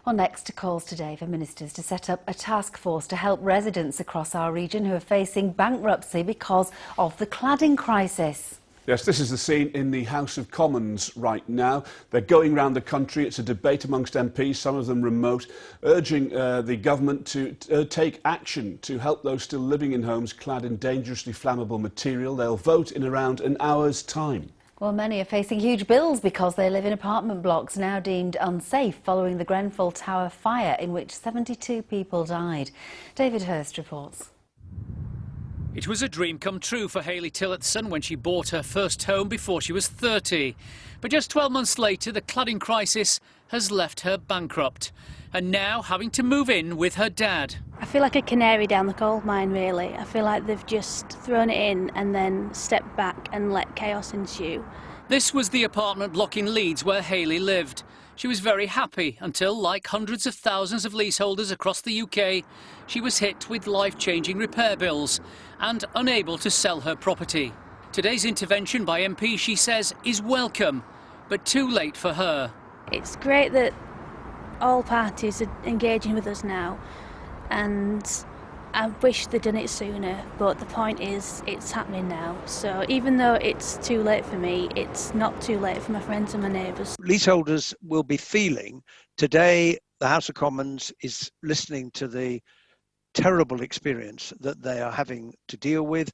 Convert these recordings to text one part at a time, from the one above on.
Well, next to calls today for ministers to set up a task force to help residents across our region who are facing bankruptcy because of the cladding crisis. Yes, this is the scene in the House of Commons right now. They're going around the country. It's a debate amongst MPs, some of them remote, urging the government to take action to help those still living in homes clad in dangerously flammable material. They'll vote in around an hour's time. Well, many are facing huge bills because they live in apartment blocks now deemed unsafe following the Grenfell Tower fire in which 72 people died. David Hurst reports. It was a dream come true for Hayley Tillotson when she bought her first home before she was 30. But just 12 months later, the cladding crisis has left her bankrupt and now having to move in with her dad. I feel like a canary down the coal mine, really. I feel like they've just thrown it in and then stepped back and let chaos ensue. This was the apartment block in Leeds where Hayley lived. She was very happy until, like hundreds of thousands of leaseholders across the UK, she was hit with life-changing repair bills and unable to sell her property. Today's intervention by MP, she says, is welcome, but too late for her. It's great that all parties are engaging with us now, and I wish they'd done it sooner, but the point is it's happening now. So even though it's too late for me, it's not too late for my friends and my neighbours. Leaseholders will be feeling today the House of Commons is listening to the terrible experience that they are having to deal with,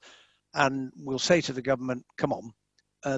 and will say to the government, come on,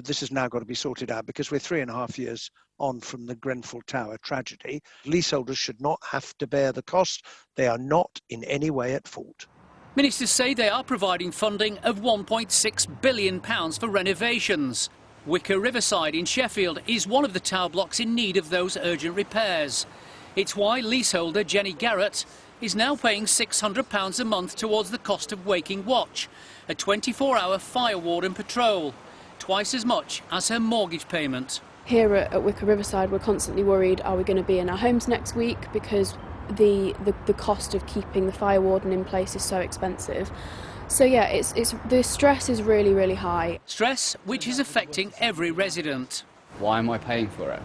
this has now got to be sorted out because we're 3.5 years on from the Grenfell Tower tragedy. Leaseholders should not have to bear the cost. They are not in any way at fault. Ministers say they are providing funding of £1.6 billion for renovations. Wicker Riverside in Sheffield is one of the tower blocks in need of those urgent repairs. It's why leaseholder JENNI GARRATT is now paying £600 a month towards the cost of Waking Watch, a 24-hour fire warden patrol, twice as much as her mortgage payment. Here at Wicker Riverside, we're constantly worried, are we going to be in our homes next week, because the cost of keeping the fire warden in place is so expensive. So yeah, the stress is really, really high. Stress which is affecting every resident. Why am I paying for it?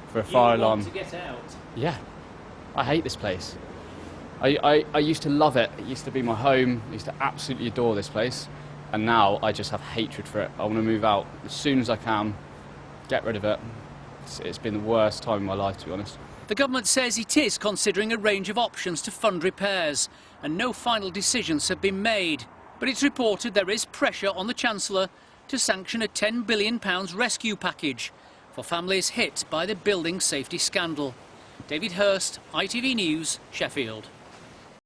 For a fire alarm? You want to get out? Yeah, I hate this place. I used to love it. It used to be my home. I used to absolutely adore this place. And now I just have hatred for it. I want to move out as soon as I can, get rid of it. It's been the worst time in my life, to be honest. The government says it is considering a range of options to fund repairs, and no final decisions have been made. But it's reported there is pressure on the Chancellor to sanction a £10 billion rescue package for families hit by the building safety scandal. David Hurst, ITV News, Sheffield.